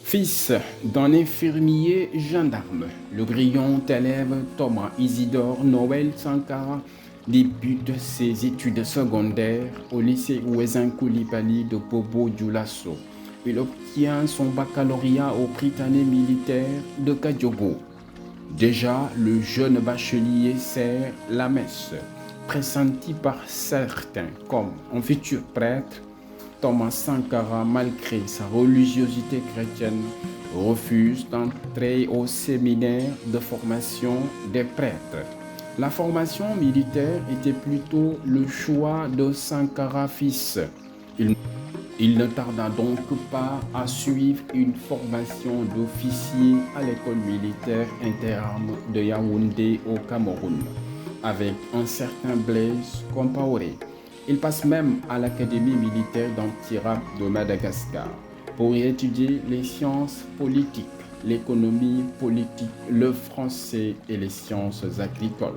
Fils d'un infirmier gendarme, le brillant élève Thomas Isidore Noël Sankara débute ses études secondaires au lycée Ouezin Koulibaly de Bobo Dioulasso. Il obtient son baccalauréat au Prytanée militaire de Kadiogo. Déjà, le jeune bachelier sert la messe. Pressenti par certains comme un futur prêtre, Thomas Sankara, malgré sa religiosité chrétienne, refuse d'entrer au séminaire de formation des prêtres. La formation militaire était plutôt le choix de Sankara fils. Il ne tarda donc pas à suivre une formation d'officier à l'école militaire interarmes de Yaoundé au Cameroun, avec un certain Blaise Compaoré. Il passe même à l'Académie militaire d'Antirape de Madagascar pour y étudier les sciences politiques, l'économie politique, le français et les sciences agricoles.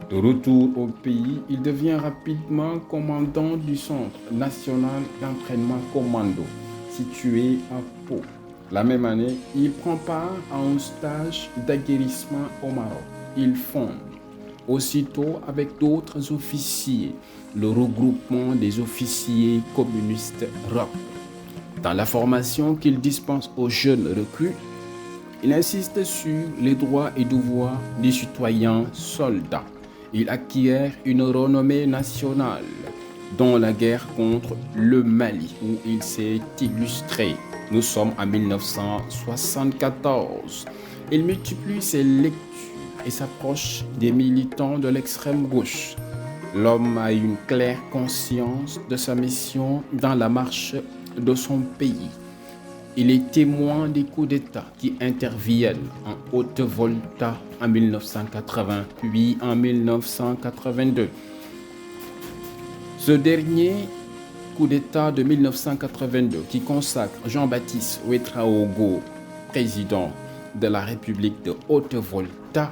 De retour au pays, il devient rapidement commandant du Centre national d'entraînement commando, situé à Pau. La même année, il prend part à un stage d'aguerrissement au Maroc. Il fonde aussitôt avec d'autres officiers le regroupement des officiers communistes ROC. Dans la formation qu'il dispense aux jeunes recrues, il insiste sur les droits et devoirs des citoyens soldats. Il acquiert une renommée nationale dans la guerre contre le Mali, où il s'est illustré. Nous sommes en 1974. Il multiplie ses lectures et s'approche des militants de l'extrême gauche. L'homme a une claire conscience de sa mission dans la marche de son pays. Il est témoin des coups d'État qui interviennent en Haute-Volta en 1980 puis en 1982. Ce dernier coup d'État de 1982 qui consacre Jean-Baptiste Ouédraogo, président de la République de Haute-Volta,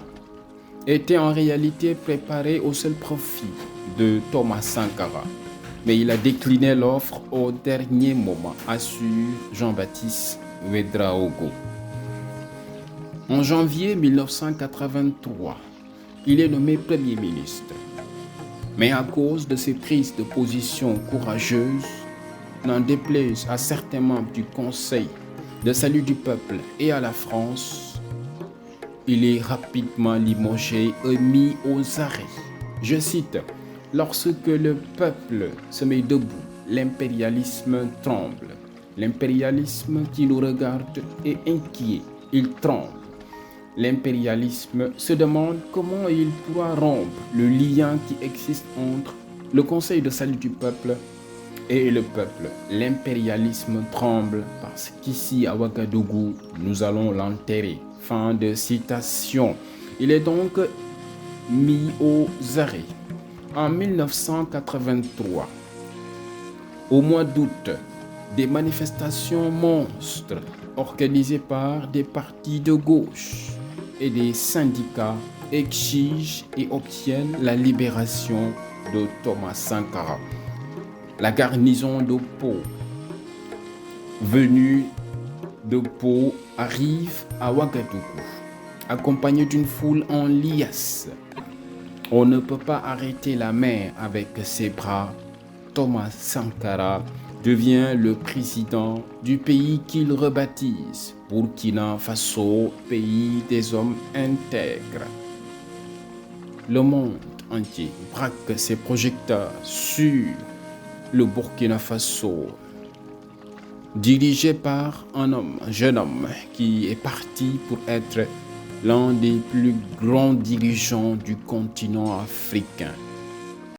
était en réalité préparé au seul profit de Thomas Sankara. Mais il a décliné l'offre au dernier moment, assure Jean-Baptiste Ouédraogo. En janvier 1983, il est nommé Premier ministre. Mais à cause de ses prises de position courageuses, n'en déplaise à certains membres du Conseil de salut du peuple et à la France, il est rapidement limogé et mis aux arrêts. Je cite: « Lorsque le peuple se met debout, l'impérialisme tremble. L'impérialisme qui nous regarde est inquiet, il tremble. L'impérialisme se demande comment il pourra rompre le lien qui existe entre le Conseil de salut du peuple et le peuple. L'impérialisme tremble parce qu'ici à Ouagadougou, nous allons l'enterrer. » Fin de citation. Il est donc mis aux arrêts. En 1983, au mois d'août, des manifestations monstres organisées par des partis de gauche et des syndicats exigent et obtiennent la libération de Thomas Sankara. La garnison de Pau, venue de Pau, arrive à Ouagadougou, accompagnée d'une foule en liesse. On ne peut pas arrêter la mer avec ses bras. Thomas Sankara devient le président du pays qu'il rebaptise Burkina Faso, pays des hommes intègres. Le monde entier braque ses projecteurs sur le Burkina Faso, dirigé par un jeune homme qui est parti pour être l'un des plus grands dirigeants du continent africain.